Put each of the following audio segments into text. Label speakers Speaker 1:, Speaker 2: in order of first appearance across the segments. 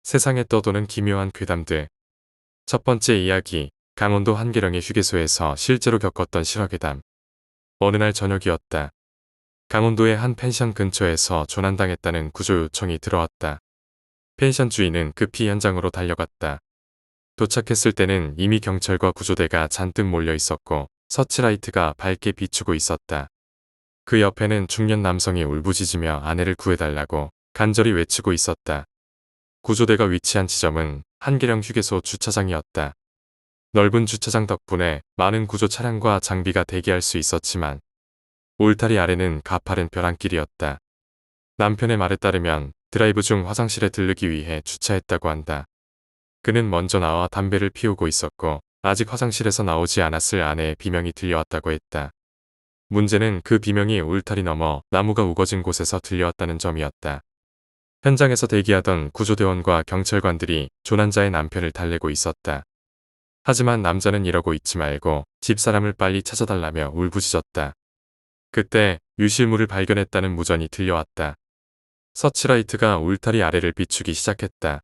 Speaker 1: 세상에 떠도는 기묘한 괴담들. 첫 번째 이야기, 강원도 한계령의 휴게소에서 실제로 겪었던 실화괴담. 어느 날 저녁이었다. 강원도의 한 펜션 근처에서 조난당했다는 구조 요청이 들어왔다. 펜션 주인은 급히 현장으로 달려갔다. 도착했을 때는 이미 경찰과 구조대가 잔뜩 몰려 있었고 서치라이트가 밝게 비추고 있었다. 그 옆에는 중년 남성이 울부짖으며 아내를 구해달라고 간절히 외치고 있었다. 구조대가 위치한 지점은 한계령 휴게소 주차장이었다. 넓은 주차장 덕분에 많은 구조 차량과 장비가 대기할 수 있었지만 울타리 아래는 가파른 벼랑길이었다. 남편의 말에 따르면 드라이브 중 화장실에 들르기 위해 주차했다고 한다. 그는 먼저 나와 담배를 피우고 있었고 아직 화장실에서 나오지 않았을 아내의 비명이 들려왔다고 했다. 문제는 그 비명이 울타리 너머 나무가 우거진 곳에서 들려왔다는 점이었다. 현장에서 대기하던 구조대원과 경찰관들이 조난자의 남편을 달래고 있었다. 하지만 남자는 이러고 있지 말고 집사람을 빨리 찾아달라며 울부짖었다. 그때 유실물을 발견했다는 무전이 들려왔다. 서치라이트가 울타리 아래를 비추기 시작했다.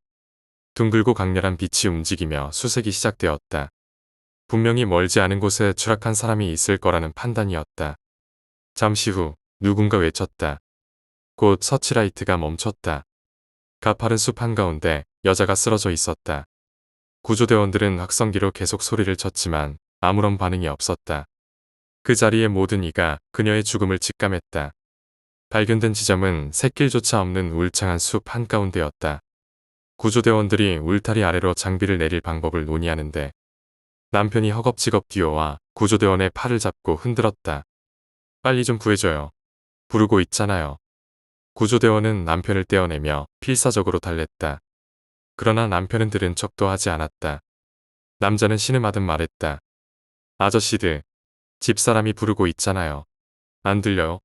Speaker 1: 둥글고 강렬한 빛이 움직이며 수색이 시작되었다. 분명히 멀지 않은 곳에 추락한 사람이 있을 거라는 판단이었다. 잠시 후 누군가 외쳤다. 곧 서치라이트가 멈췄다. 가파른 숲 한가운데 여자가 쓰러져 있었다. 구조대원들은 확성기로 계속 소리를 쳤지만 아무런 반응이 없었다. 그 자리에 모든 이가 그녀의 죽음을 직감했다. 발견된 지점은 샛길조차 없는 울창한 숲 한가운데였다. 구조대원들이 울타리 아래로 장비를 내릴 방법을 논의하는데 남편이 허겁지겁 뛰어와 구조대원의 팔을 잡고 흔들었다. 빨리 좀 구해줘요. 부르고 있잖아요. 구조대원은 남편을 떼어내며 필사적으로 달랬다. 그러나 남편은 들은 척도 하지 않았다. 남자는 신음하듯 말했다. 아저씨들, 집사람이 부르고 있잖아요. 안 들려요?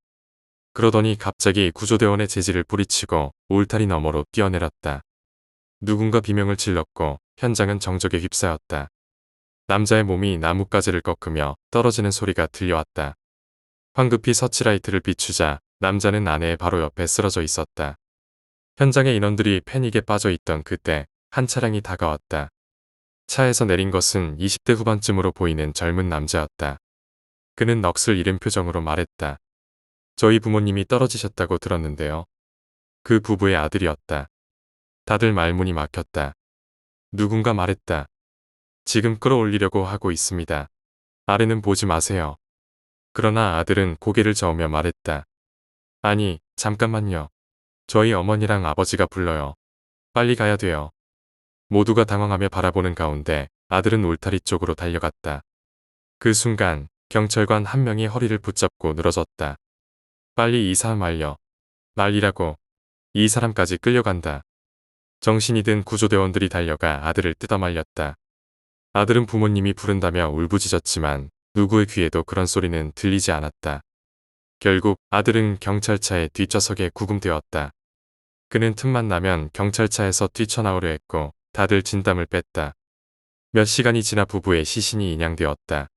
Speaker 1: 그러더니 갑자기 구조대원의 재질을 뿌리치고 울타리 너머로 뛰어내렸다. 누군가 비명을 질렀고 현장은 정적에 휩싸였다. 남자의 몸이 나뭇가지를 꺾으며 떨어지는 소리가 들려왔다. 황급히 서치라이트를 비추자 남자는 아내의 바로 옆에 쓰러져 있었다. 현장의 인원들이 패닉에 빠져 있던 그때 한 차량이 다가왔다. 차에서 내린 것은 20대 후반쯤으로 보이는 젊은 남자였다. 그는 넋을 잃은 표정으로 말했다. 저희 부모님이 떨어지셨다고 들었는데요. 그 부부의 아들이었다. 다들 말문이 막혔다. 누군가 말했다. 지금 끌어올리려고 하고 있습니다. 아래는 보지 마세요. 그러나 아들은 고개를 저으며 말했다. 아니, 잠깐만요. 저희 어머니랑 아버지가 불러요. 빨리 가야 돼요. 모두가 당황하며 바라보는 가운데 아들은 울타리 쪽으로 달려갔다. 그 순간 경찰관 한 명이 허리를 붙잡고 늘어졌다. 빨리 이 사람 알려. 난리라고. 이 사람까지 끌려간다. 정신이 든 구조대원들이 달려가 아들을 뜯어말렸다. 아들은 부모님이 부른다며 울부짖었지만 누구의 귀에도 그런 소리는 들리지 않았다. 결국 아들은 경찰차의 뒷좌석에 구금되었다. 그는 틈만 나면 경찰차에서 뛰쳐나오려 했고 다들 진땀을 뺐다. 몇 시간이 지나 부부의 시신이 인양되었다.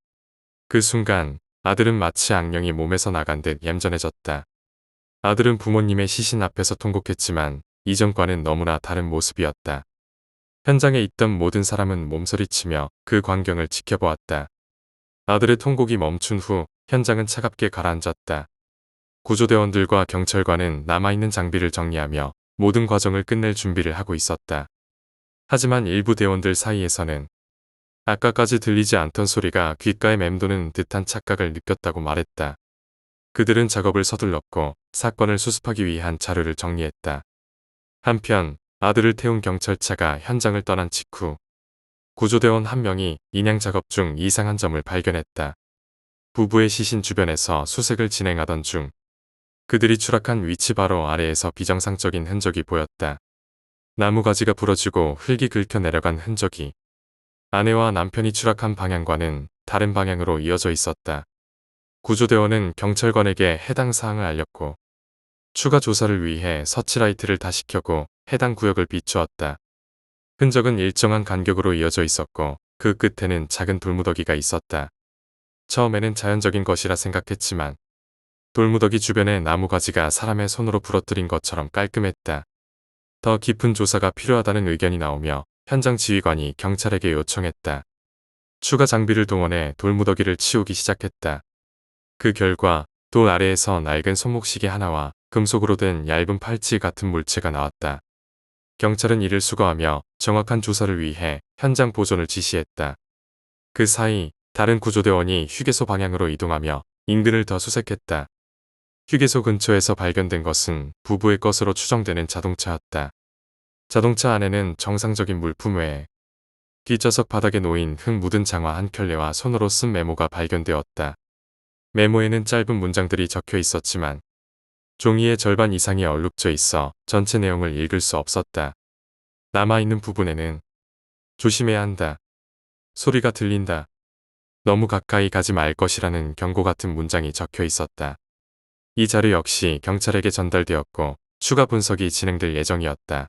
Speaker 1: 그 순간 아들은 마치 악령이 몸에서 나간 듯 얌전해졌다. 아들은 부모님의 시신 앞에서 통곡했지만 이전과는 너무나 다른 모습이었다. 현장에 있던 모든 사람은 몸서리치며 그 광경을 지켜보았다. 아들의 통곡이 멈춘 후 현장은 차갑게 가라앉았다. 구조대원들과 경찰관은 남아있는 장비를 정리하며 모든 과정을 끝낼 준비를 하고 있었다. 하지만 일부 대원들 사이에서는 아까까지 들리지 않던 소리가 귓가에 맴도는 듯한 착각을 느꼈다고 말했다. 그들은 작업을 서둘렀고 사건을 수습하기 위한 자료를 정리했다. 한편 아들을 태운 경찰차가 현장을 떠난 직후 구조대원 한 명이 인양 작업 중 이상한 점을 발견했다. 부부의 시신 주변에서 수색을 진행하던 중 그들이 추락한 위치 바로 아래에서 비정상적인 흔적이 보였다. 나무가지가 부러지고 흙이 긁혀 내려간 흔적이 아내와 남편이 추락한 방향과는 다른 방향으로 이어져 있었다. 구조대원은 경찰관에게 해당 사항을 알렸고 추가 조사를 위해 서치라이트를 다시 켜고 해당 구역을 비추었다. 흔적은 일정한 간격으로 이어져 있었고 그 끝에는 작은 돌무더기가 있었다. 처음에는 자연적인 것이라 생각했지만 돌무더기 주변의 나무가지가 사람의 손으로 부러뜨린 것처럼 깔끔했다. 더 깊은 조사가 필요하다는 의견이 나오며 현장 지휘관이 경찰에게 요청했다. 추가 장비를 동원해 돌무더기를 치우기 시작했다. 그 결과 돌 아래에서 낡은 손목시계 하나와 금속으로 된 얇은 팔찌 같은 물체가 나왔다. 경찰은 이를 수거하며 정확한 조사를 위해 현장 보존을 지시했다. 그 사이 다른 구조대원이 휴게소 방향으로 이동하며 인근을 더 수색했다. 휴게소 근처에서 발견된 것은 부부의 것으로 추정되는 자동차였다. 자동차 안에는 정상적인 물품 외에 뒷좌석 바닥에 놓인 흙 묻은 장화 한 켤레와 손으로 쓴 메모가 발견되었다. 메모에는 짧은 문장들이 적혀 있었지만 종이의 절반 이상이 얼룩져 있어 전체 내용을 읽을 수 없었다. 남아있는 부분에는 조심해야 한다. 소리가 들린다. 너무 가까이 가지 말 것이라는 경고 같은 문장이 적혀 있었다. 이 자료 역시 경찰에게 전달되었고 추가 분석이 진행될 예정이었다.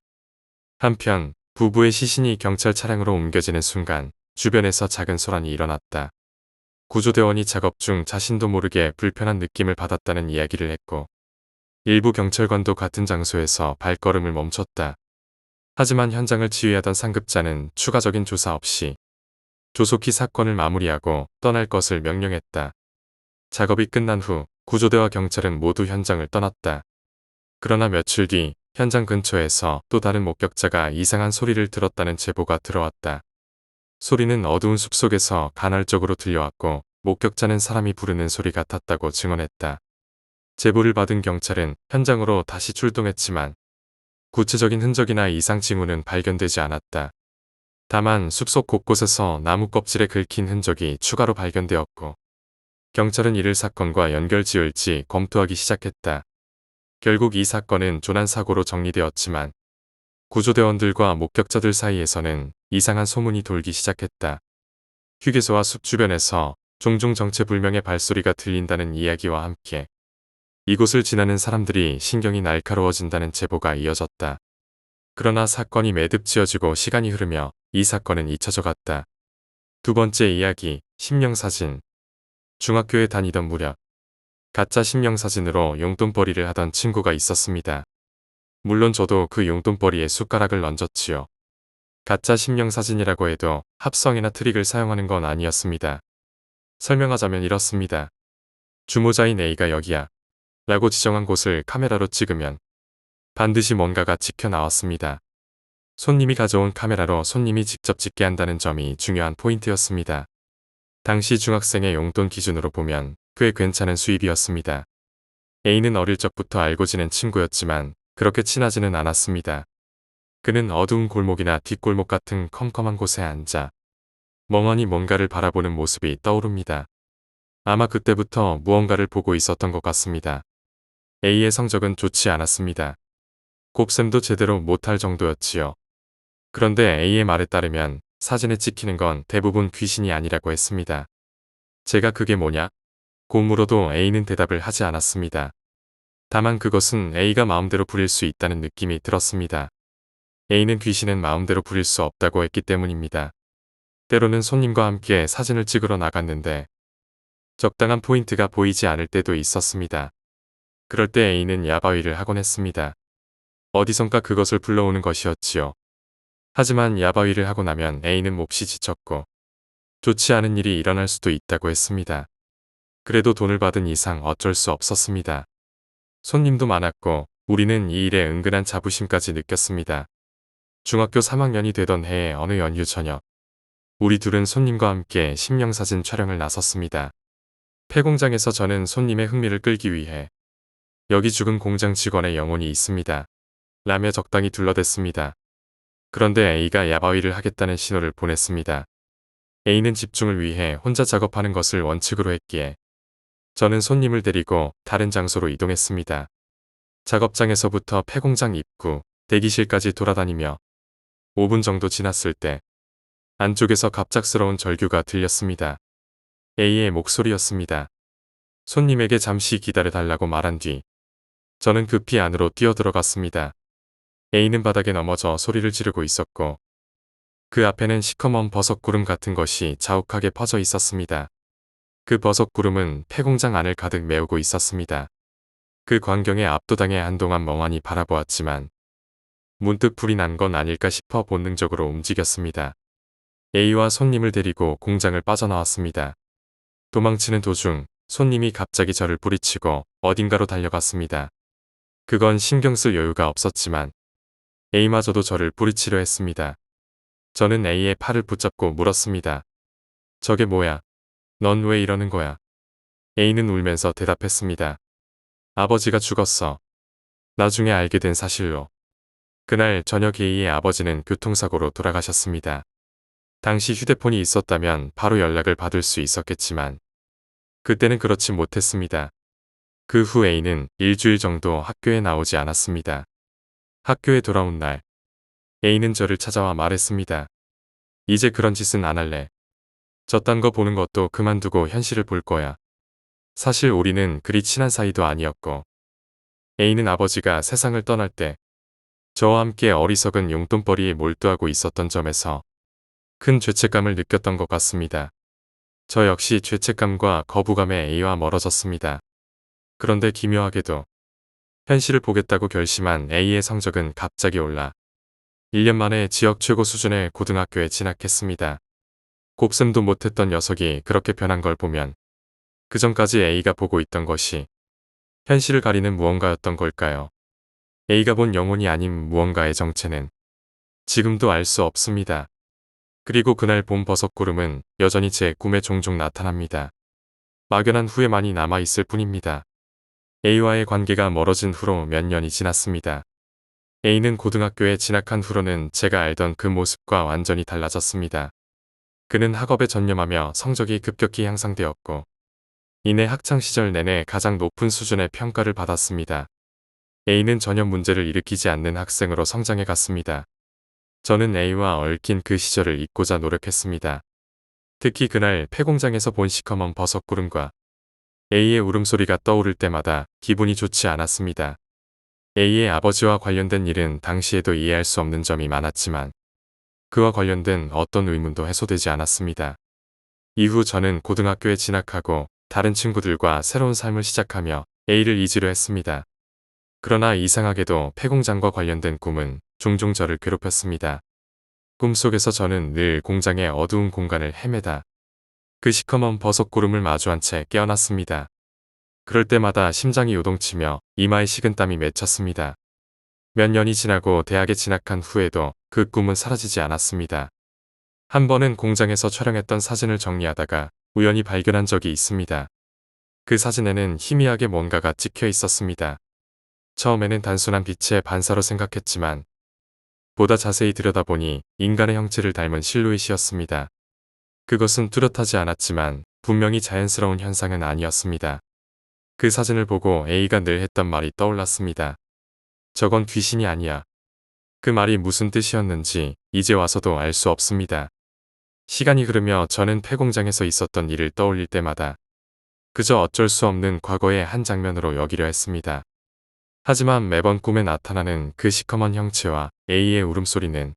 Speaker 1: 한편 부부의 시신이 경찰 차량으로 옮겨지는 순간 주변에서 작은 소란이 일어났다. 구조대원이 작업 중 자신도 모르게 불편한 느낌을 받았다는 이야기를 했고 일부 경찰관도 같은 장소에서 발걸음을 멈췄다. 하지만 현장을 지휘하던 상급자는 추가적인 조사 없이 조속히 사건을 마무리하고 떠날 것을 명령했다. 작업이 끝난 후 구조대와 경찰은 모두 현장을 떠났다. 그러나 며칠 뒤 현장 근처에서 또 다른 목격자가 이상한 소리를 들었다는 제보가 들어왔다. 소리는 어두운 숲속에서 간헐적으로 들려왔고 목격자는 사람이 부르는 소리 같았다고 증언했다. 제보를 받은 경찰은 현장으로 다시 출동했지만 구체적인 흔적이나 이상 징후는 발견되지 않았다. 다만 숲속 곳곳에서 나무 껍질에 긁힌 흔적이 추가로 발견되었고 경찰은 이를 사건과 연결지을지 검토하기 시작했다. 결국 이 사건은 조난사고로 정리되었지만 구조대원들과 목격자들 사이에서는 이상한 소문이 돌기 시작했다. 휴게소와 숲 주변에서 종종 정체불명의 발소리가 들린다는 이야기와 함께 이곳을 지나는 사람들이 신경이 날카로워진다는 제보가 이어졌다. 그러나 사건이 매듭지어지고 시간이 흐르며 이 사건은 잊혀져 갔다. 두 번째 이야기, 심령사진. 중학교에 다니던 무렵 가짜 심령사진으로 용돈벌이를 하던 친구가 있었습니다. 물론 저도 그 용돈벌이에 숟가락을 얹었지요. 가짜 심령사진이라고 해도 합성이나 트릭을 사용하는 건 아니었습니다. 설명하자면 이렇습니다. 주모자인 A가 여기야 라고 지정한 곳을 카메라로 찍으면 반드시 뭔가가 찍혀 나왔습니다. 손님이 가져온 카메라로 손님이 직접 찍게 한다는 점이 중요한 포인트였습니다. 당시 중학생의 용돈 기준으로 보면 꽤 괜찮은 수입이었습니다. A는 어릴 적부터 알고 지낸 친구였지만 그렇게 친하지는 않았습니다. 그는 어두운 골목이나 뒷골목 같은 컴컴한 곳에 앉아 멍하니 뭔가를 바라보는 모습이 떠오릅니다. 아마 그때부터 무언가를 보고 있었던 것 같습니다. A의 성적은 좋지 않았습니다. 곱셈도 제대로 못할 정도였지요. 그런데 A의 말에 따르면 사진에 찍히는 건 대부분 귀신이 아니라고 했습니다. 제가 그게 뭐냐? 고 물어도 A는 대답을 하지 않았습니다. 다만 그것은 A가 마음대로 부릴 수 있다는 느낌이 들었습니다. A는 귀신은 마음대로 부릴 수 없다고 했기 때문입니다. 때로는 손님과 함께 사진을 찍으러 나갔는데 적당한 포인트가 보이지 않을 때도 있었습니다. 그럴 때 A는 야바위를 하곤 했습니다. 어디선가 그것을 불러오는 것이었지요. 하지만 야바위를 하고 나면 A는 몹시 지쳤고 좋지 않은 일이 일어날 수도 있다고 했습니다. 그래도 돈을 받은 이상 어쩔 수 없었습니다. 손님도 많았고 우리는 이 일에 은근한 자부심까지 느꼈습니다. 중학교 3학년이 되던 해의 어느 연휴 저녁 우리 둘은 손님과 함께 심령사진 촬영을 나섰습니다. 폐공장에서 저는 손님의 흥미를 끌기 위해 여기 죽은 공장 직원의 영혼이 있습니다. 라며 적당히 둘러댔습니다. 그런데 A가 야바위를 하겠다는 신호를 보냈습니다. A는 집중을 위해 혼자 작업하는 것을 원칙으로 했기에 저는 손님을 데리고 다른 장소로 이동했습니다. 작업장에서부터 폐공장 입구, 대기실까지 돌아다니며 5분 정도 지났을 때 안쪽에서 갑작스러운 절규가 들렸습니다. A의 목소리였습니다. 손님에게 잠시 기다려달라고 말한 뒤 저는 급히 안으로 뛰어들어갔습니다. A는 바닥에 넘어져 소리를 지르고 있었고 그 앞에는 시커먼 버섯구름 같은 것이 자욱하게 퍼져 있었습니다. 그 버섯구름은 폐공장 안을 가득 메우고 있었습니다. 그 광경에 압도당해 한동안 멍하니 바라보았지만 문득 불이 난 건 아닐까 싶어 본능적으로 움직였습니다. A와 손님을 데리고 공장을 빠져나왔습니다. 도망치는 도중 손님이 갑자기 저를 뿌리치고 어딘가로 달려갔습니다. 그건 신경 쓸 여유가 없었지만 A마저도 저를 뿌리치려 했습니다. 저는 A의 팔을 붙잡고 물었습니다. 저게 뭐야? 넌 왜 이러는 거야? A는 울면서 대답했습니다. 아버지가 죽었어. 나중에 알게 된 사실로. 그날 저녁 A의 아버지는 교통사고로 돌아가셨습니다. 당시 휴대폰이 있었다면 바로 연락을 받을 수 있었겠지만 그때는 그렇지 못했습니다. 그 후 A는 일주일 정도 학교에 나오지 않았습니다. 학교에 돌아온 날 A는 저를 찾아와 말했습니다. 이제 그런 짓은 안 할래. 저딴 거 보는 것도 그만두고 현실을 볼 거야. 사실 우리는 그리 친한 사이도 아니었고 A는 아버지가 세상을 떠날 때 저와 함께 어리석은 용돈벌이에 몰두하고 있었던 점에서 큰 죄책감을 느꼈던 것 같습니다. 저 역시 죄책감과 거부감에 A와 멀어졌습니다. 그런데 기묘하게도 현실을 보겠다고 결심한 A의 성적은 갑자기 올라 1년 만에 지역 최고 수준의 고등학교에 진학했습니다. 곱셈도 못했던 녀석이 그렇게 변한 걸 보면 그전까지 A가 보고 있던 것이 현실을 가리는 무언가였던 걸까요? A가 본 영혼이 아닌 무언가의 정체는 지금도 알 수 없습니다. 그리고 그날 본 버섯구름은 여전히 제 꿈에 종종 나타납니다. 막연한 후회만이 남아있을 뿐입니다. A와의 관계가 멀어진 후로 몇 년이 지났습니다. A는 고등학교에 진학한 후로는 제가 알던 그 모습과 완전히 달라졌습니다. 그는 학업에 전념하며 성적이 급격히 향상되었고 이내 학창시절 내내 가장 높은 수준의 평가를 받았습니다. A는 전혀 문제를 일으키지 않는 학생으로 성장해 갔습니다. 저는 A와 얽힌 그 시절을 잊고자 노력했습니다. 특히 그날 폐공장에서 본 시커먼 버섯구름과 A의 울음소리가 떠오를 때마다 기분이 좋지 않았습니다. A의 아버지와 관련된 일은 당시에도 이해할 수 없는 점이 많았지만 그와 관련된 어떤 의문도 해소되지 않았습니다. 이후 저는 고등학교에 진학하고 다른 친구들과 새로운 삶을 시작하며 A를 잊으려 했습니다. 그러나 이상하게도 폐공장과 관련된 꿈은 종종 저를 괴롭혔습니다. 꿈속에서 저는 늘 공장의 어두운 공간을 헤매다 그 시커먼 버섯구름을 마주한 채 깨어났습니다. 그럴 때마다 심장이 요동치며 이마에 식은땀이 맺혔습니다. 몇 년이 지나고 대학에 진학한 후에도 그 꿈은 사라지지 않았습니다. 한 번은 공장에서 촬영했던 사진을 정리하다가 우연히 발견한 적이 있습니다. 그 사진에는 희미하게 뭔가가 찍혀 있었습니다. 처음에는 단순한 빛의 반사로 생각했지만 보다 자세히 들여다보니 인간의 형체를 닮은 실루엣이었습니다. 그것은 뚜렷하지 않았지만 분명히 자연스러운 현상은 아니었습니다. 그 사진을 보고 A가 늘 했던 말이 떠올랐습니다. 저건 귀신이 아니야. 그 말이 무슨 뜻이었는지 이제 와서도 알 수 없습니다. 시간이 흐르며 저는 폐공장에서 있었던 일을 떠올릴 때마다 그저 어쩔 수 없는 과거의 한 장면으로 여기려 했습니다. 하지만 매번 꿈에 나타나는 그 시커먼 형체와 A의 울음소리는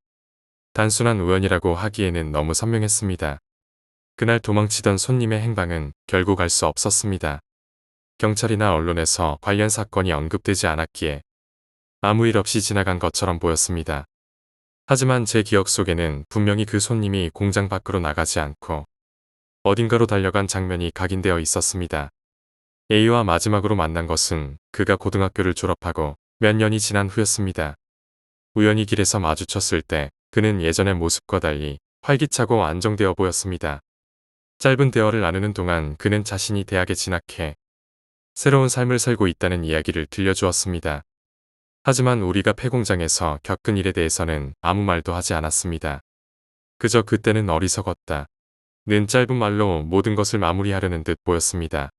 Speaker 1: 단순한 우연이라고 하기에는 너무 선명했습니다. 그날 도망치던 손님의 행방은 결국 알 수 없었습니다. 경찰이나 언론에서 관련 사건이 언급되지 않았기에 아무 일 없이 지나간 것처럼 보였습니다. 하지만 제 기억 속에는 분명히 그 손님이 공장 밖으로 나가지 않고 어딘가로 달려간 장면이 각인되어 있었습니다. A와 마지막으로 만난 것은 그가 고등학교를 졸업하고 몇 년이 지난 후였습니다. 우연히 길에서 마주쳤을 때 그는 예전의 모습과 달리 활기차고 안정되어 보였습니다. 짧은 대화를 나누는 동안 그는 자신이 대학에 진학해 새로운 삶을 살고 있다는 이야기를 들려주었습니다. 하지만 우리가 폐공장에서 겪은 일에 대해서는 아무 말도 하지 않았습니다. 그저 그때는 어리석었다 는 짧은 말로 모든 것을 마무리하려는 듯 보였습니다.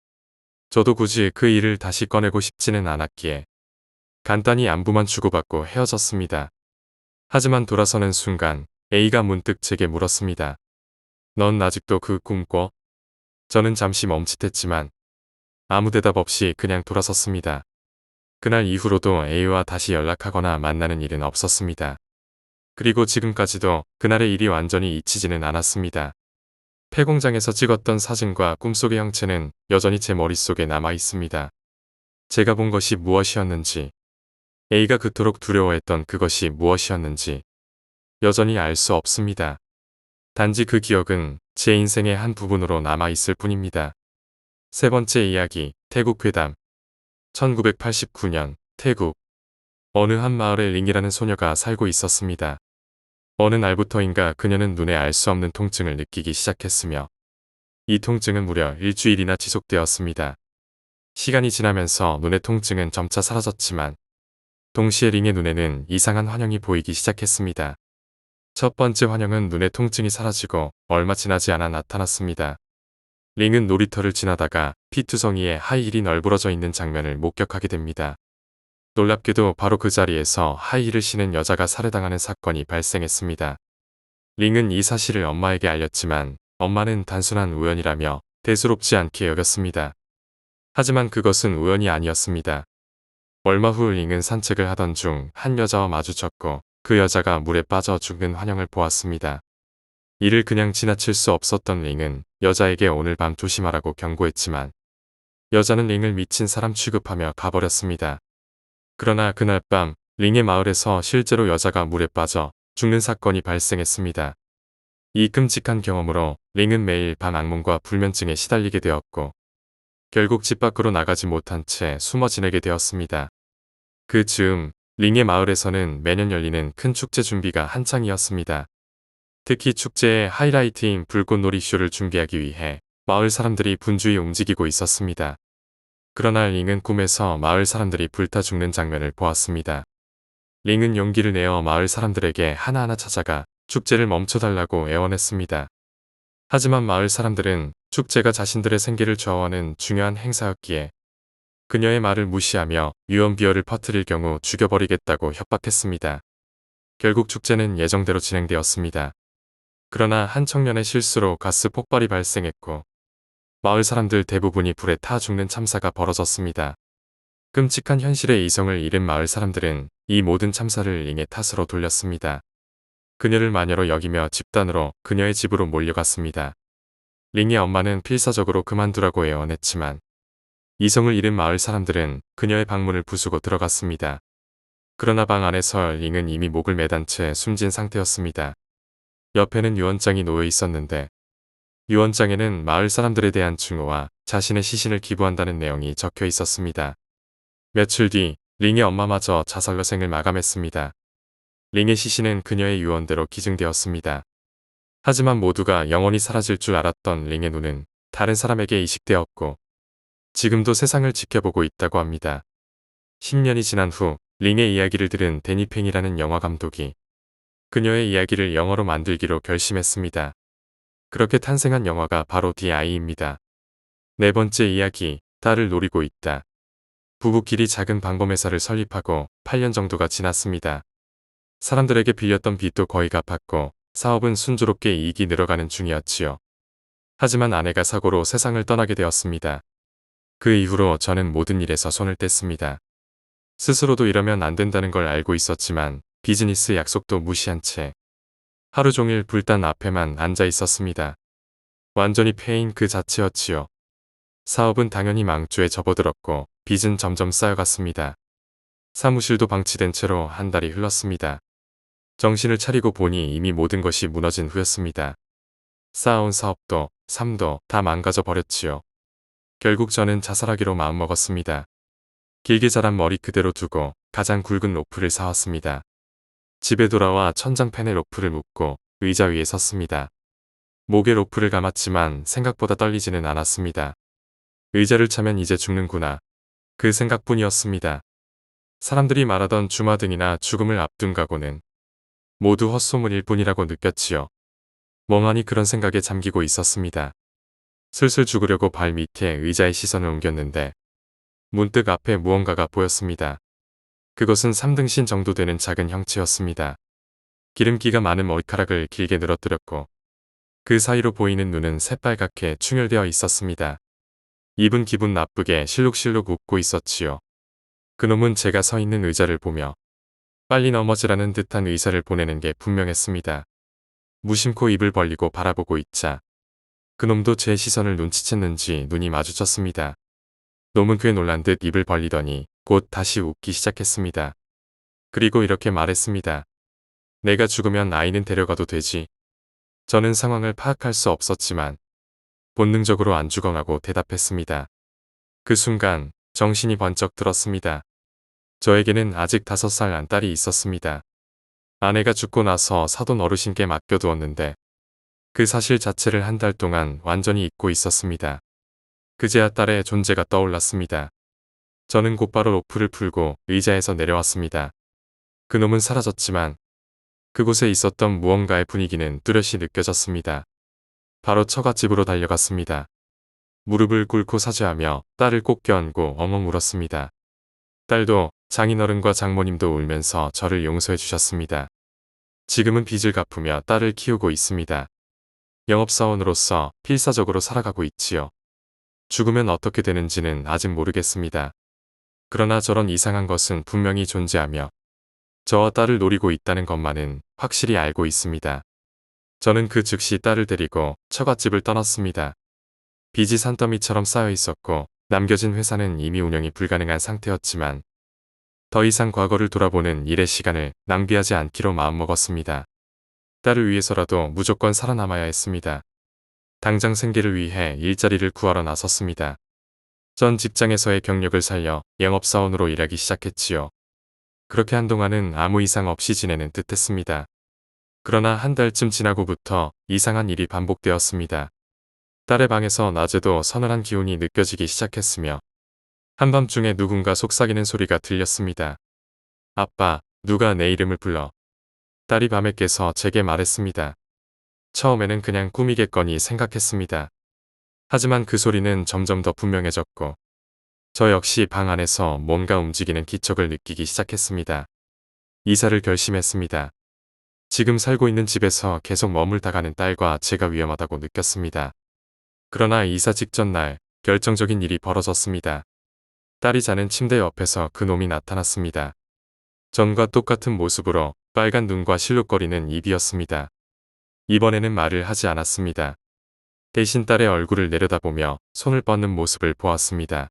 Speaker 1: 저도 굳이 그 일을 다시 꺼내고 싶지는 않았기에 간단히 안부만 주고받고 헤어졌습니다. 하지만 돌아서는 순간 A가 문득 제게 물었습니다. 넌 아직도 그 꿈 꿔? 저는 잠시 멈칫했지만 아무 대답 없이 그냥 돌아섰습니다. 그날 이후로도 A와 다시 연락하거나 만나는 일은 없었습니다. 그리고 지금까지도 그날의 일이 완전히 잊히지는 않았습니다. 폐공장에서 찍었던 사진과 꿈속의 형체는 여전히 제 머릿속에 남아 있습니다. 제가 본 것이 무엇이었는지, A가 그토록 두려워했던 그것이 무엇이었는지 여전히 알 수 없습니다. 단지 그 기억은 제 인생의 한 부분으로 남아있을 뿐입니다. 세 번째 이야기, 태국 괴담. 1989년, 태국. 어느 한 마을에 링이라는 소녀가 살고 있었습니다. 어느 날부터인가 그녀는 눈에 알 수 없는 통증을 느끼기 시작했으며 이 통증은 무려 일주일이나 지속되었습니다. 시간이 지나면서 눈의 통증은 점차 사라졌지만 동시에 링의 눈에는 이상한 환영이 보이기 시작했습니다. 첫 번째 환영은 눈의 통증이 사라지고 얼마 지나지 않아 나타났습니다. 링은 놀이터를 지나다가 피투성이의 하이힐이 널브러져 있는 장면을 목격하게 됩니다. 놀랍게도 바로 그 자리에서 하이힐을 신은 여자가 살해당하는 사건이 발생했습니다. 링은 이 사실을 엄마에게 알렸지만 엄마는 단순한 우연이라며 대수롭지 않게 여겼습니다. 하지만 그것은 우연이 아니었습니다. 얼마 후 링은 산책을 하던 중 한 여자와 마주쳤고 그 여자가 물에 빠져 죽는 환영을 보았습니다. 이를 그냥 지나칠 수 없었던 링은 여자에게 오늘 밤 조심하라고 경고했지만 여자는 링을 미친 사람 취급하며 가버렸습니다. 그러나 그날 밤 링의 마을에서 실제로 여자가 물에 빠져 죽는 사건이 발생했습니다. 이 끔찍한 경험으로 링은 매일 밤 악몽과 불면증에 시달리게 되었고 결국 집 밖으로 나가지 못한 채 숨어 지내게 되었습니다. 그 즈음 링의 마을에서는 매년 열리는 큰 축제 준비가 한창이었습니다. 특히 축제의 하이라이트인 불꽃놀이 쇼를 준비하기 위해 마을 사람들이 분주히 움직이고 있었습니다. 그러나 링은 꿈에서 마을 사람들이 불타 죽는 장면을 보았습니다. 링은 용기를 내어 마을 사람들에게 하나하나 찾아가 축제를 멈춰달라고 애원했습니다. 하지만 마을 사람들은 축제가 자신들의 생계를 좌우하는 중요한 행사였기에 그녀의 말을 무시하며 유언비어를 퍼뜨릴 경우 죽여버리겠다고 협박했습니다. 결국 축제는 예정대로 진행되었습니다. 그러나 한 청년의 실수로 가스 폭발이 발생했고 마을 사람들 대부분이 불에 타 죽는 참사가 벌어졌습니다. 끔찍한 현실의 이성을 잃은 마을 사람들은 이 모든 참사를 링의 탓으로 돌렸습니다. 그녀를 마녀로 여기며 집단으로 그녀의 집으로 몰려갔습니다. 링의 엄마는 필사적으로 그만두라고 애원했지만 이성을 잃은 마을 사람들은 그녀의 방문을 부수고 들어갔습니다. 그러나 방 안에서 링은 이미 목을 매단 채 숨진 상태였습니다. 옆에는 유언장이 놓여 있었는데 유언장에는 마을 사람들에 대한 증오와 자신의 시신을 기부한다는 내용이 적혀 있었습니다. 며칠 뒤 링의 엄마마저 자살로 생을 마감했습니다. 링의 시신은 그녀의 유언대로 기증되었습니다. 하지만 모두가 영원히 사라질 줄 알았던 링의 눈은 다른 사람에게 이식되었고 지금도 세상을 지켜보고 있다고 합니다. 10년이 지난 후 링의 이야기를 들은 데니 팽이라는 영화 감독이 그녀의 이야기를 영화로 만들기로 결심했습니다. 그렇게 탄생한 영화가 바로 DI입니다. 네 번째 이야기, 딸을 노리고 있다. 부부끼리 작은 방범회사를 설립하고 8년 정도가 지났습니다. 사람들에게 빌렸던 빚도 거의 갚았고 사업은 순조롭게 이익이 늘어가는 중이었지요. 하지만 아내가 사고로 세상을 떠나게 되었습니다. 그 이후로 저는 모든 일에서 손을 뗐습니다. 스스로도 이러면 안 된다는 걸 알고 있었지만 비즈니스 약속도 무시한 채 하루 종일 불단 앞에만 앉아 있었습니다. 완전히 패인 그 자체였지요. 사업은 당연히 망조에 접어들었고 빚은 점점 쌓여갔습니다. 사무실도 방치된 채로 한 달이 흘렀습니다. 정신을 차리고 보니 이미 모든 것이 무너진 후였습니다. 쌓아온 사업도 삶도 다 망가져 버렸지요. 결국 저는 자살하기로 마음먹었습니다. 길게 자란 머리 그대로 두고 가장 굵은 로프를 사왔습니다. 집에 돌아와 천장팬에 로프를 묶고 의자 위에 섰습니다. 목에 로프를 감았지만 생각보다 떨리지는 않았습니다. 의자를 차면 이제 죽는구나. 그 생각뿐이었습니다. 사람들이 말하던 주마등이나 죽음을 앞둔 각오는 모두 헛소문일 뿐이라고 느꼈지요. 멍하니 그런 생각에 잠기고 있었습니다. 슬슬 죽으려고 발 밑에 의자의 시선을 옮겼는데 문득 앞에 무언가가 보였습니다. 그것은 3등신 정도 되는 작은 형체였습니다. 기름기가 많은 머리카락을 길게 늘어뜨렸고 그 사이로 보이는 눈은 새빨갛게 충혈되어 있었습니다. 입은 기분 나쁘게 실룩실룩 웃고 있었지요. 그놈은 제가 서 있는 의자를 보며 빨리 넘어지라는 듯한 의사를 보내는 게 분명했습니다. 무심코 입을 벌리고 바라보고 있자 그놈도 제 시선을 눈치챘는지 눈이 마주쳤습니다. 놈은 꽤 놀란 듯 입을 벌리더니 곧 다시 웃기 시작했습니다. 그리고 이렇게 말했습니다. 내가 죽으면 아이는 데려가도 되지. 저는 상황을 파악할 수 없었지만 본능적으로 안 죽어라고 대답했습니다. 그 순간 정신이 번쩍 들었습니다. 저에게는 아직 5살 난 딸이 있었습니다. 아내가 죽고 나서 사돈 어르신께 맡겨두었는데 그 사실 자체를 한 달 동안 완전히 잊고 있었습니다. 그제야 딸의 존재가 떠올랐습니다. 저는 곧바로 로프를 풀고 의자에서 내려왔습니다. 그놈은 사라졌지만 그곳에 있었던 무언가의 분위기는 뚜렷이 느껴졌습니다. 바로 처갓집으로 달려갔습니다. 무릎을 꿇고 사죄하며 딸을 꼭 껴안고 엉엉 울었습니다. 딸도 장인어른과 장모님도 울면서 저를 용서해 주셨습니다. 지금은 빚을 갚으며 딸을 키우고 있습니다. 영업사원으로서 필사적으로 살아가고 있지요. 죽으면 어떻게 되는지는 아직 모르겠습니다. 그러나 저런 이상한 것은 분명히 존재하며 저와 딸을 노리고 있다는 것만은 확실히 알고 있습니다. 저는 그 즉시 딸을 데리고 처갓집을 떠났습니다. 빚이 산더미처럼 쌓여 있었고 남겨진 회사는 이미 운영이 불가능한 상태였지만 더 이상 과거를 돌아보는 일의 시간을 낭비하지 않기로 마음먹었습니다. 딸을 위해서라도 무조건 살아남아야 했습니다. 당장 생계를 위해 일자리를 구하러 나섰습니다. 전 직장에서의 경력을 살려 영업사원으로 일하기 시작했지요. 그렇게 한동안은 아무 이상 없이 지내는 듯했습니다. 그러나 한 달쯤 지나고부터 이상한 일이 반복되었습니다. 딸의 방에서 낮에도 서늘한 기운이 느껴지기 시작했으며 한밤중에 누군가 속삭이는 소리가 들렸습니다. 아빠, 누가 내 이름을 불러. 딸이 밤에 깨서 제게 말했습니다. 처음에는 그냥 꿈이겠거니 생각했습니다. 하지만 그 소리는 점점 더 분명해졌고 저 역시 방 안에서 뭔가 움직이는 기척을 느끼기 시작했습니다. 이사를 결심했습니다. 지금 살고 있는 집에서 계속 머물다가는 딸과 제가 위험하다고 느꼈습니다. 그러나 이사 직전 날 결정적인 일이 벌어졌습니다. 딸이 자는 침대 옆에서 그놈이 나타났습니다. 전과 똑같은 모습으로 빨간 눈과 실룩거리는 입이었습니다. 이번에는 말을 하지 않았습니다. 대신 딸의 얼굴을 내려다보며 손을 뻗는 모습을 보았습니다.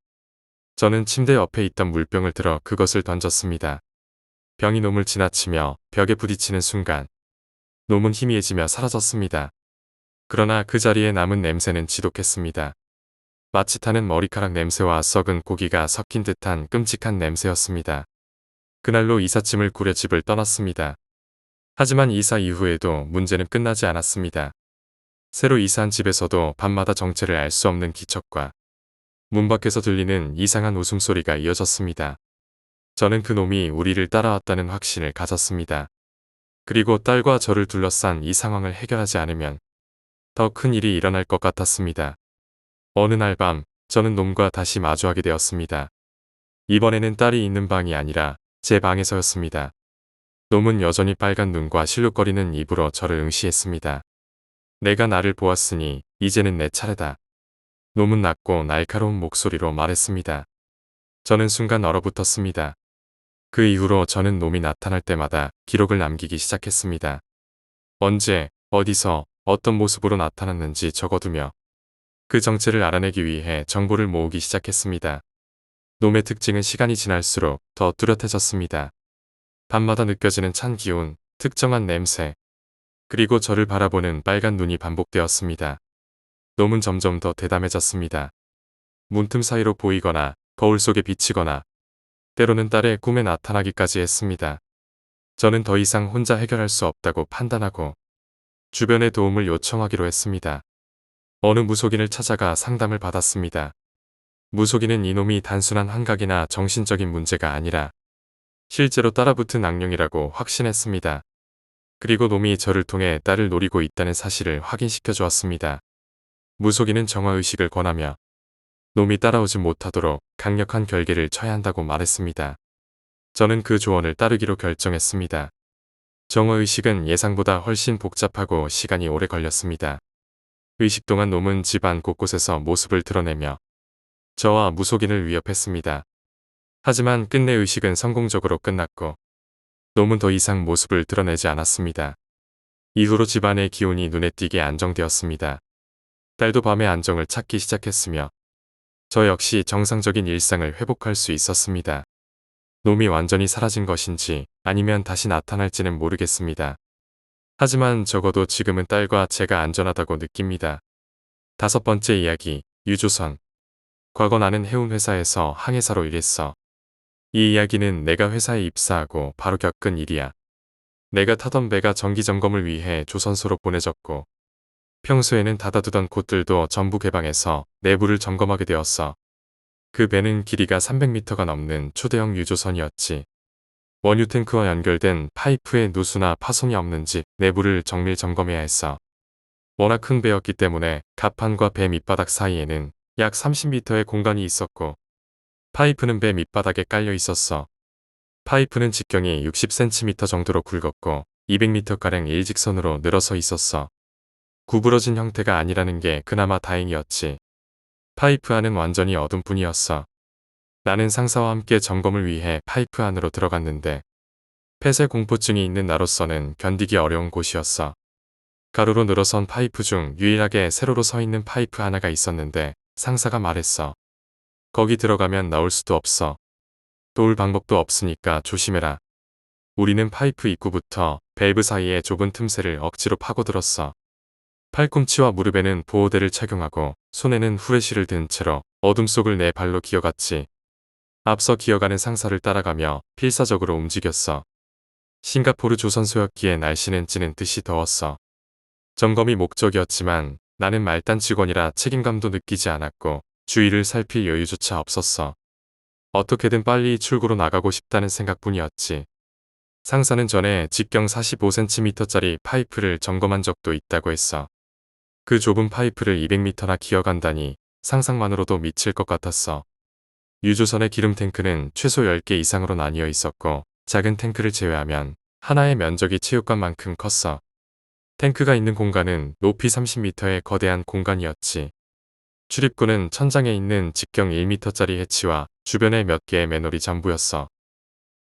Speaker 1: 저는 침대 옆에 있던 물병을 들어 그것을 던졌습니다. 병이 놈을 지나치며 벽에 부딪히는 순간 놈은 희미해지며 사라졌습니다. 그러나 그 자리에 남은 냄새는 지독했습니다. 마치 타는 머리카락 냄새와 썩은 고기가 섞인 듯한 끔찍한 냄새였습니다. 그날로 이삿짐을 꾸려 집을 떠났습니다. 하지만 이사 이후에도 문제는 끝나지 않았습니다. 새로 이사한 집에서도 밤마다 정체를 알 수 없는 기척과 문 밖에서 들리는 이상한 웃음소리가 이어졌습니다. 저는 그놈이 우리를 따라왔다는 확신을 가졌습니다. 그리고 딸과 저를 둘러싼 이 상황을 해결하지 않으면 더 큰 일이 일어날 것 같았습니다. 어느 날 밤 저는 놈과 다시 마주하게 되었습니다. 이번에는 딸이 있는 방이 아니라 제 방에서였습니다. 놈은 여전히 빨간 눈과 실룩거리는 입으로 저를 응시했습니다. 내가 나를 보았으니 이제는 내 차례다. 놈은 낮고 날카로운 목소리로 말했습니다. 저는 순간 얼어붙었습니다. 그 이후로 저는 놈이 나타날 때마다 기록을 남기기 시작했습니다. 언제, 어디서, 어떤 모습으로 나타났는지 적어두며 그 정체를 알아내기 위해 정보를 모으기 시작했습니다. 놈의 특징은 시간이 지날수록 더 뚜렷해졌습니다. 밤마다 느껴지는 찬 기운, 특정한 냄새, 그리고 저를 바라보는 빨간 눈이 반복되었습니다. 놈은 점점 더 대담해졌습니다. 문틈 사이로 보이거나 거울 속에 비치거나 때로는 딸의 꿈에 나타나기까지 했습니다. 저는 더 이상 혼자 해결할 수 없다고 판단하고 주변의 도움을 요청하기로 했습니다. 어느 무속인을 찾아가 상담을 받았습니다. 무속인은 이놈이 단순한 환각이나 정신적인 문제가 아니라 실제로 따라붙은 악령이라고 확신했습니다. 그리고 놈이 저를 통해 딸을 노리고 있다는 사실을 확인시켜 주었습니다. 무속인은 정화의식을 권하며 놈이 따라오지 못하도록 강력한 결계를 쳐야 한다고 말했습니다. 저는 그 조언을 따르기로 결정했습니다. 정화의식은 예상보다 훨씬 복잡하고 시간이 오래 걸렸습니다. 의식 동안 놈은 집안 곳곳에서 모습을 드러내며 저와 무속인을 위협했습니다. 하지만 끝내 의식은 성공적으로 끝났고 놈은 더 이상 모습을 드러내지 않았습니다. 이후로 집안의 기운이 눈에 띄게 안정되었습니다. 딸도 밤에 안정을 찾기 시작했으며 저 역시 정상적인 일상을 회복할 수 있었습니다. 놈이 완전히 사라진 것인지 아니면 다시 나타날지는 모르겠습니다. 하지만 적어도 지금은 딸과 제가 안전하다고 느낍니다. 5번째 이야기, 유조선. 과거 나는 해운회사에서 항해사로 일했어. 이 이야기는 내가 회사에 입사하고 바로 겪은 일이야. 내가 타던 배가 정기점검을 위해 조선소로 보내졌고 평소에는 닫아두던 곳들도 전부 개방해서 내부를 점검하게 되었어. 그 배는 길이가 300m가 넘는 초대형 유조선이었지. 원유 탱크와 연결된 파이프에 누수나 파손이 없는지 내부를 정밀 점검해야 했어. 워낙 큰 배였기 때문에 갑판과 배 밑바닥 사이에는 약 30m의 공간이 있었고 파이프는 배 밑바닥에 깔려 있었어. 파이프는 직경이 60cm 정도로 굵었고 200m가량 일직선으로 늘어서 있었어. 구부러진 형태가 아니라는 게 그나마 다행이었지. 파이프 안은 완전히 어둠뿐이었어. 나는 상사와 함께 점검을 위해 파이프 안으로 들어갔는데 폐쇄 공포증이 있는 나로서는 견디기 어려운 곳이었어. 가로로 늘어선 파이프 중 유일하게 세로로 서 있는 파이프 하나가 있었는데 상사가 말했어. 거기 들어가면 나올 수도 없어. 도울 방법도 없으니까 조심해라. 우리는 파이프 입구부터 밸브 사이의 좁은 틈새를 억지로 파고들었어. 팔꿈치와 무릎에는 보호대를 착용하고 손에는 후레쉬를 든 채로 어둠 속을 내 발로 기어갔지. 앞서 기어가는 상사를 따라가며 필사적으로 움직였어. 싱가포르 조선소였기에 날씨는 찌는 듯이 더웠어. 점검이 목적이었지만 나는 말단 직원이라 책임감도 느끼지 않았고 주위를 살필 여유조차 없었어. 어떻게든 빨리 출구로 나가고 싶다는 생각뿐이었지. 상사는 전에 직경 45cm짜리 파이프를 점검한 적도 있다고 했어. 그 좁은 파이프를 200m나 기어간다니 상상만으로도 미칠 것 같았어. 유조선의 기름 탱크는 최소 10개 이상으로 나뉘어 있었고 작은 탱크를 제외하면 하나의 면적이 체육관만큼 컸어. 탱크가 있는 공간은 높이 30m의 거대한 공간이었지. 출입구는 천장에 있는 직경 1m짜리 해치와 주변에 몇 개의 맨홀이 전부였어.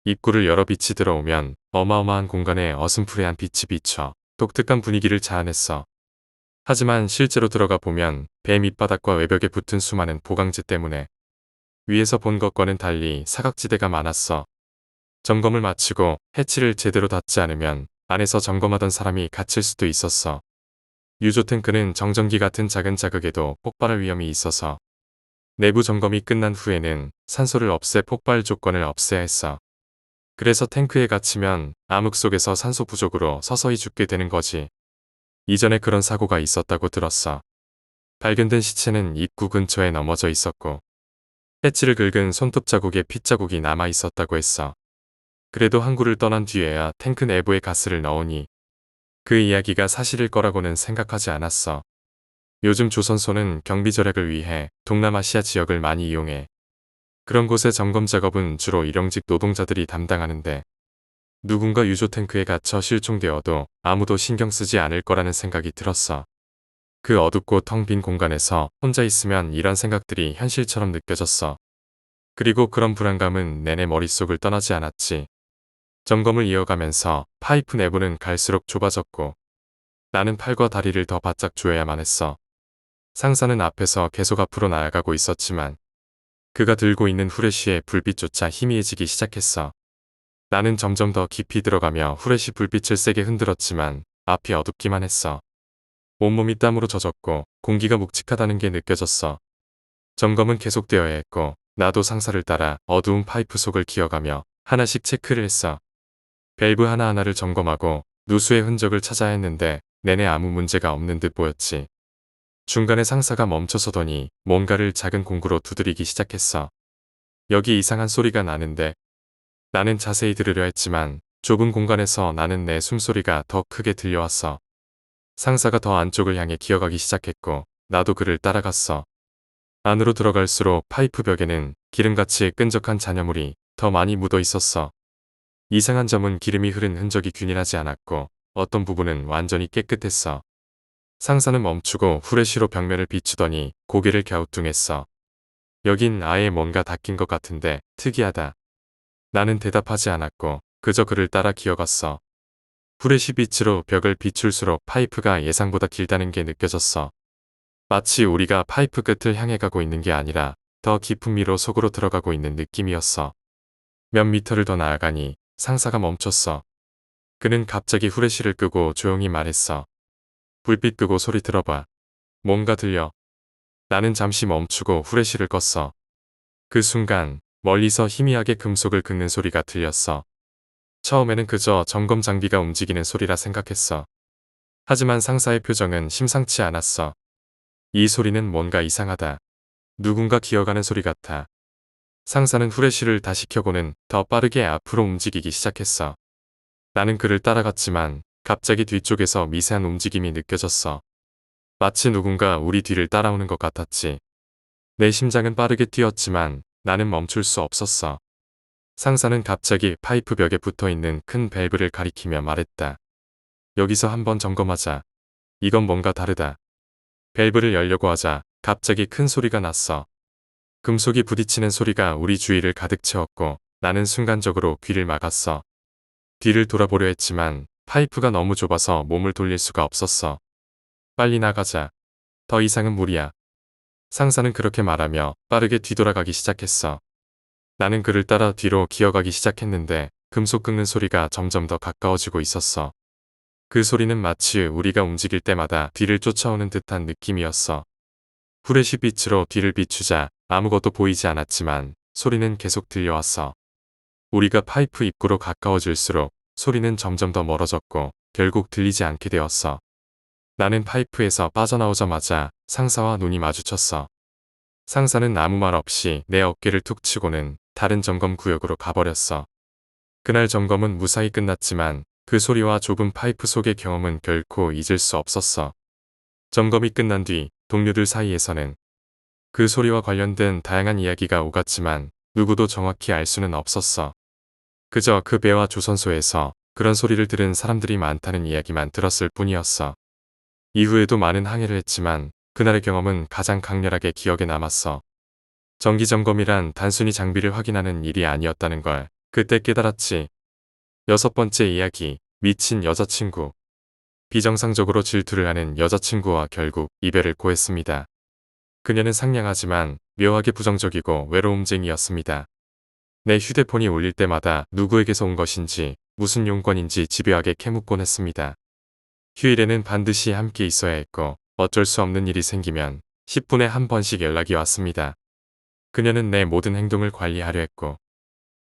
Speaker 1: 입구를 열어 빛이 들어오면 어마어마한 공간에 어슴푸레한 빛이 비쳐 독특한 분위기를 자아냈어. 하지만 실제로 들어가 보면 배 밑바닥과 외벽에 붙은 수많은 보강재 때문에 위에서 본 것과는 달리 사각지대가 많았어. 점검을 마치고 해치를 제대로 닫지 않으면 안에서 점검하던 사람이 갇힐 수도 있었어. 유조 탱크는 정전기 같은 작은 자극에도 폭발할 위험이 있어서 내부 점검이 끝난 후에는 산소를 없애 폭발 조건을 없애야 했어. 그래서 탱크에 갇히면 암흑 속에서 산소 부족으로 서서히 죽게 되는 거지. 이전에 그런 사고가 있었다고 들었어. 발견된 시체는 입구 근처에 넘어져 있었고 해치를 긁은 손톱 자국에 핏자국이 남아 있었다고 했어. 그래도 항구를 떠난 뒤에야 탱크 내부에 가스를 넣으니 그 이야기가 사실일 거라고는 생각하지 않았어. 요즘 조선소는 경비 절약을 위해 동남아시아 지역을 많이 이용해. 그런 곳의 점검 작업은 주로 일용직 노동자들이 담당하는데 누군가 유조 탱크에 갇혀 실종되어도 아무도 신경 쓰지 않을 거라는 생각이 들었어. 그 어둡고 텅 빈 공간에서 혼자 있으면 이런 생각들이 현실처럼 느껴졌어. 그리고 그런 불안감은 내내 머릿속을 떠나지 않았지. 점검을 이어가면서 파이프 내부는 갈수록 좁아졌고 나는 팔과 다리를 더 바짝 조여야만 했어. 상사는 앞에서 계속 앞으로 나아가고 있었지만 그가 들고 있는 후레쉬의 불빛조차 희미해지기 시작했어. 나는 점점 더 깊이 들어가며 후레쉬 불빛을 세게 흔들었지만 앞이 어둡기만 했어. 온몸이 땀으로 젖었고 공기가 묵직하다는 게 느껴졌어. 점검은 계속되어야 했고 나도 상사를 따라 어두운 파이프 속을 기어가며 하나씩 체크를 했어. 밸브 하나하나를 점검하고 누수의 흔적을 찾아야 했는데 내내 아무 문제가 없는 듯 보였지. 중간에 상사가 멈춰서더니 뭔가를 작은 공구로 두드리기 시작했어. 여기 이상한 소리가 나는데 나는 자세히 들으려 했지만 좁은 공간에서 나는 내 숨소리가 더 크게 들려왔어. 상사가 더 안쪽을 향해 기어가기 시작했고 나도 그를 따라갔어. 안으로 들어갈수록 파이프 벽에는 기름같이 끈적한 잔여물이 더 많이 묻어 있었어. 이상한 점은 기름이 흐른 흔적이 균일하지 않았고 어떤 부분은 완전히 깨끗했어. 상사는 멈추고 후레쉬로 벽면을 비추더니 고개를 갸우뚱했어. 여긴 아예 뭔가 닦인 것 같은데 특이하다. 나는 대답하지 않았고 그저 그를 따라 기어갔어. 후레쉬 빛으로 벽을 비출수록 파이프가 예상보다 길다는 게 느껴졌어. 마치 우리가 파이프 끝을 향해 가고 있는 게 아니라 더 깊은 미로 속으로 들어가고 있는 느낌이었어. 몇 미터를 더 나아가니 상사가 멈췄어. 그는 갑자기 후레쉬를 끄고 조용히 말했어. 불빛 끄고 소리 들어봐. 뭔가 들려. 나는 잠시 멈추고 후레쉬를 껐어. 그 순간 멀리서 희미하게 금속을 긁는 소리가 들렸어. 처음에는 그저 점검 장비가 움직이는 소리라 생각했어. 하지만 상사의 표정은 심상치 않았어. 이 소리는 뭔가 이상하다. 누군가 기어가는 소리 같아. 상사는 후레쉬를 다시 켜고는 더 빠르게 앞으로 움직이기 시작했어. 나는 그를 따라갔지만 갑자기 뒤쪽에서 미세한 움직임이 느껴졌어. 마치 누군가 우리 뒤를 따라오는 것 같았지. 내 심장은 빠르게 뛰었지만 나는 멈출 수 없었어. 상사는 갑자기 파이프 벽에 붙어있는 큰 밸브를 가리키며 말했다. 여기서 한번 점검하자. 이건 뭔가 다르다. 밸브를 열려고 하자 갑자기 큰 소리가 났어. 금속이 부딪히는 소리가 우리 주위를 가득 채웠고 나는 순간적으로 귀를 막았어. 뒤를 돌아보려 했지만 파이프가 너무 좁아서 몸을 돌릴 수가 없었어. 빨리 나가자. 더 이상은 무리야. 상사는 그렇게 말하며 빠르게 뒤돌아가기 시작했어. 나는 그를 따라 뒤로 기어가기 시작했는데 금속 긁는 소리가 점점 더 가까워지고 있었어. 그 소리는 마치 우리가 움직일 때마다 뒤를 쫓아오는 듯한 느낌이었어. 후레쉬 빛으로 뒤를 비추자 아무것도 보이지 않았지만 소리는 계속 들려왔어. 우리가 파이프 입구로 가까워질수록 소리는 점점 더 멀어졌고 결국 들리지 않게 되었어. 나는 파이프에서 빠져나오자마자 상사와 눈이 마주쳤어. 상사는 아무 말 없이 내 어깨를 툭 치고는 다른 점검 구역으로 가버렸어. 그날 점검은 무사히 끝났지만 그 소리와 좁은 파이프 속의 경험은 결코 잊을 수 없었어. 점검이 끝난 뒤 동료들 사이에서는 그 소리와 관련된 다양한 이야기가 오갔지만 누구도 정확히 알 수는 없었어. 그저 그 배와 조선소에서 그런 소리를 들은 사람들이 많다는 이야기만 들었을 뿐이었어. 이후에도 많은 항해를 했지만 그날의 경험은 가장 강렬하게 기억에 남았어. 정기점검이란 단순히 장비를 확인하는 일이 아니었다는 걸 그때 깨달았지. 6번째 이야기, 미친 여자친구. 비정상적으로 질투를 하는 여자친구와 결국 이별을 고했습니다. 그녀는 상냥하지만 묘하게 부정적이고 외로움쟁이였습니다. 내 휴대폰이 울릴 때마다 누구에게서 온 것인지 무슨 용건인지 집요하게 캐묻곤 했습니다. 휴일에는 반드시 함께 있어야 했고 어쩔 수 없는 일이 생기면 10분에 한 번씩 연락이 왔습니다. 그녀는 내 모든 행동을 관리하려 했고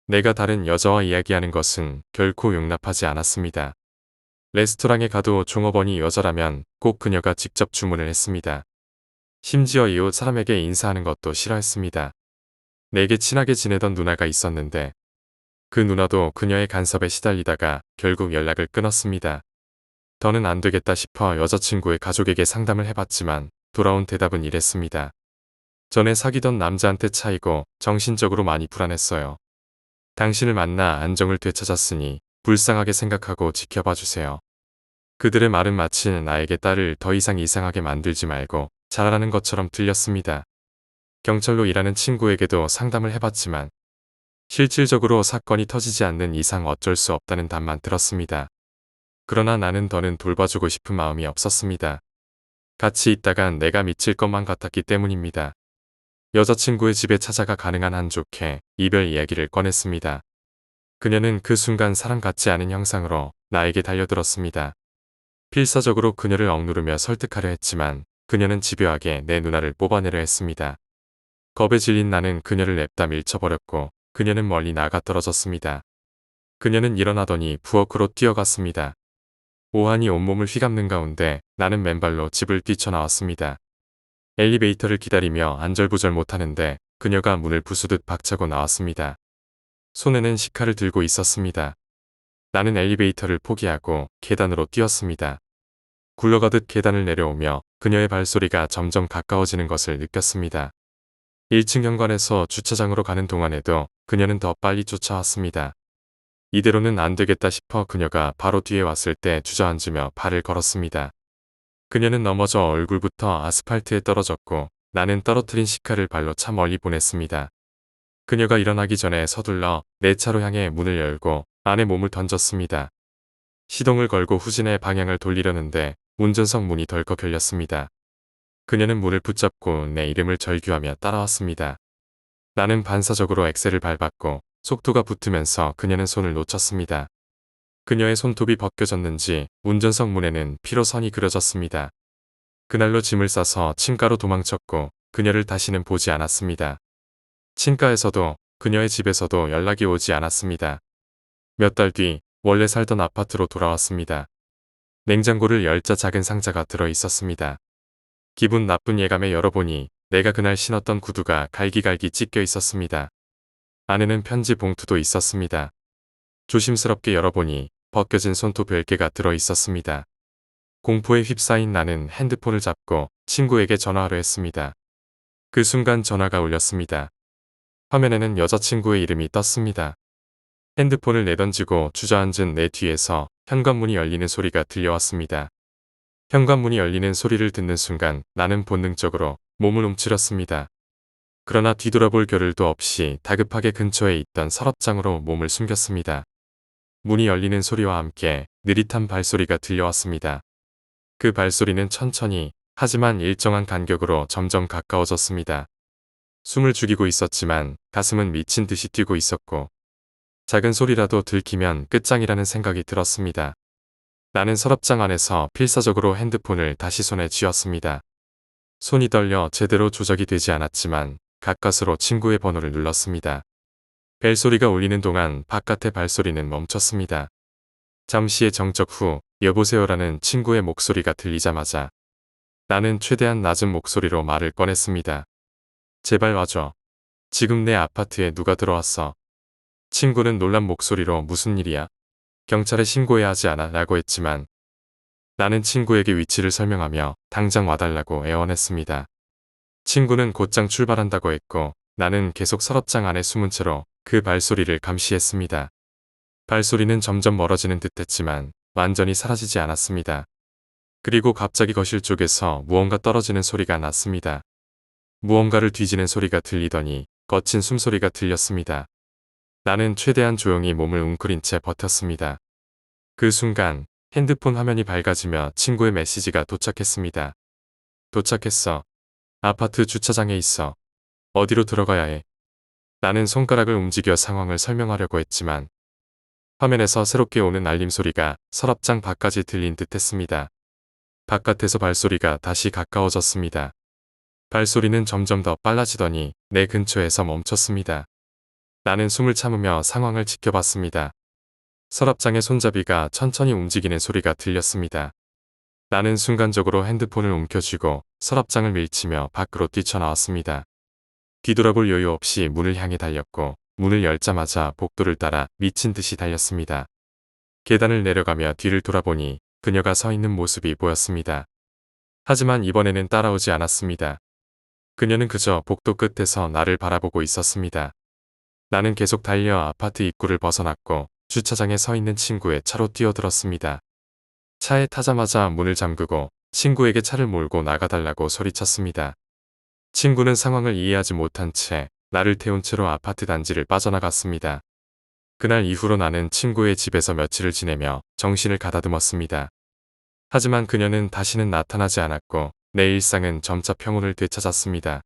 Speaker 1: 내가 다른 여자와 이야기하는 것은 결코 용납하지 않았습니다. 레스토랑에 가도 종업원이 여자라면 꼭 그녀가 직접 주문을 했습니다. 심지어 이웃 사람에게 인사하는 것도 싫어했습니다. 내게 친하게 지내던 누나가 있었는데 그 누나도 그녀의 간섭에 시달리다가 결국 연락을 끊었습니다. 더는 안 되겠다 싶어 여자친구의 가족에게 상담을 해봤지만 돌아온 대답은 이랬습니다. 전에 사귀던 남자한테 차이고 정신적으로 많이 불안했어요. 당신을 만나 안정을 되찾았으니 불쌍하게 생각하고 지켜봐 주세요. 그들의 말은 마치 나에게 딸을 더 이상 이상하게 만들지 말고 잘하라는 것처럼 들렸습니다. 경찰로 일하는 친구에게도 상담을 해봤지만 실질적으로 사건이 터지지 않는 이상 어쩔 수 없다는 답만 들었습니다. 그러나 나는 더는 돌봐주고 싶은 마음이 없었습니다. 같이 있다간 내가 미칠 것만 같았기 때문입니다. 여자친구의 집에 찾아가 가능한 한 좋게 이별 이야기를 꺼냈습니다. 그녀는 그 순간 사람 같지 않은 형상으로 나에게 달려들었습니다. 필사적으로 그녀를 억누르며 설득하려 했지만 그녀는 집요하게 내 누나를 뽑아내려 했습니다. 겁에 질린 나는 그녀를 냅다 밀쳐버렸고 그녀는 멀리 나가 떨어졌습니다. 그녀는 일어나더니 부엌으로 뛰어갔습니다. 오한이 온몸을 휘감는 가운데 나는 맨발로 집을 뛰쳐나왔습니다. 엘리베이터를 기다리며 안절부절 못하는데 그녀가 문을 부수듯 박차고 나왔습니다. 손에는 식칼을 들고 있었습니다. 나는 엘리베이터를 포기하고 계단으로 뛰었습니다. 굴러가듯 계단을 내려오며 그녀의 발소리가 점점 가까워지는 것을 느꼈습니다. 1층 현관에서 주차장으로 가는 동안에도 그녀는 더 빨리 쫓아왔습니다. 이대로는 안 되겠다 싶어 그녀가 바로 뒤에 왔을 때 주저앉으며 발을 걸었습니다. 그녀는 넘어져 얼굴부터 아스팔트에 떨어졌고 나는 떨어뜨린 식칼을 발로 차 멀리 보냈습니다. 그녀가 일어나기 전에 서둘러 내 차로 향해 문을 열고 안에 몸을 던졌습니다. 시동을 걸고 후진해 방향을 돌리려는데 운전석 문이 덜컥 열렸습니다. 그녀는 문을 붙잡고 내 이름을 절규하며 따라왔습니다. 나는 반사적으로 엑셀을 밟았고 속도가 붙으면서 그녀는 손을 놓쳤습니다. 그녀의 손톱이 벗겨졌는지 운전석 문에는 피로 선이 그려졌습니다. 그날로 짐을 싸서 친가로 도망쳤고 그녀를 다시는 보지 않았습니다. 친가에서도 그녀의 집에서도 연락이 오지 않았습니다. 몇 달 뒤 원래 살던 아파트로 돌아왔습니다. 냉장고를 열자 작은 상자가 들어 있었습니다. 기분 나쁜 예감에 열어보니 내가 그날 신었던 구두가 갈기갈기 찢겨 있었습니다. 안에는 편지 봉투도 있었습니다. 조심스럽게 열어보니 벗겨진 손톱 10개가 들어 있었습니다. 공포에 휩싸인 나는 핸드폰을 잡고 친구에게 전화하려 했습니다. 그 순간 전화가 울렸습니다. 화면에는 여자친구의 이름이 떴습니다. 핸드폰을 내던지고 주저앉은 내 뒤에서 현관문이 열리는 소리가 들려왔습니다. 현관문이 열리는 소리를 듣는 순간 나는 본능적으로 몸을 움츠렸습니다. 그러나 뒤돌아볼 겨를도 없이 다급하게 근처에 있던 서랍장으로 몸을 숨겼습니다. 문이 열리는 소리와 함께 느릿한 발소리가 들려왔습니다. 그 발소리는 천천히 하지만 일정한 간격으로 점점 가까워졌습니다. 숨을 죽이고 있었지만 가슴은 미친 듯이 뛰고 있었고 작은 소리라도 들키면 끝장이라는 생각이 들었습니다. 나는 서랍장 안에서 필사적으로 핸드폰을 다시 손에 쥐었습니다. 손이 떨려 제대로 조작이 되지 않았지만 가까스로 친구의 번호를 눌렀습니다. 벨소리가 울리는 동안 바깥의 발소리는 멈췄습니다. 잠시의 정적 후 여보세요라는 친구의 목소리가 들리자마자 나는 최대한 낮은 목소리로 말을 꺼냈습니다. 제발 와줘. 지금 내 아파트에 누가 들어왔어. 친구는 놀란 목소리로 무슨 일이야? 경찰에 신고해야 하지 않아? 라고 했지만 나는 친구에게 위치를 설명하며 당장 와달라고 애원했습니다. 친구는 곧장 출발한다고 했고 나는 계속 서랍장 안에 숨은 채로 그 발소리를 감시했습니다. 발소리는 점점 멀어지는 듯했지만 완전히 사라지지 않았습니다. 그리고 갑자기 거실 쪽에서 무언가 떨어지는 소리가 났습니다. 무언가를 뒤지는 소리가 들리더니 거친 숨소리가 들렸습니다. 나는 최대한 조용히 몸을 웅크린 채 버텼습니다. 그 순간 핸드폰 화면이 밝아지며 친구의 메시지가 도착했습니다. 도착했어. 아파트 주차장에 있어. 어디로 들어가야 해? 나는 손가락을 움직여 상황을 설명하려고 했지만 화면에서 새롭게 오는 알림 소리가 서랍장 밖까지 들린 듯 했습니다. 바깥에서 발소리가 다시 가까워졌습니다. 발소리는 점점 더 빨라지더니 내 근처에서 멈췄습니다. 나는 숨을 참으며 상황을 지켜봤습니다. 서랍장의 손잡이가 천천히 움직이는 소리가 들렸습니다. 나는 순간적으로 핸드폰을 움켜쥐고 서랍장을 밀치며 밖으로 뛰쳐나왔습니다. 뒤돌아볼 여유 없이 문을 향해 달렸고 문을 열자마자 복도를 따라 미친 듯이 달렸습니다. 계단을 내려가며 뒤를 돌아보니 그녀가 서 있는 모습이 보였습니다. 하지만 이번에는 따라오지 않았습니다. 그녀는 그저 복도 끝에서 나를 바라보고 있었습니다. 나는 계속 달려 아파트 입구를 벗어났고 주차장에 서 있는 친구의 차로 뛰어들었습니다. 차에 타자마자 문을 잠그고 친구에게 차를 몰고 나가달라고 소리쳤습니다. 친구는 상황을 이해하지 못한 채 나를 태운 채로 아파트 단지를 빠져나갔습니다. 그날 이후로 나는 친구의 집에서 며칠을 지내며 정신을 가다듬었습니다. 하지만 그녀는 다시는 나타나지 않았고 내 일상은 점차 평온을 되찾았습니다.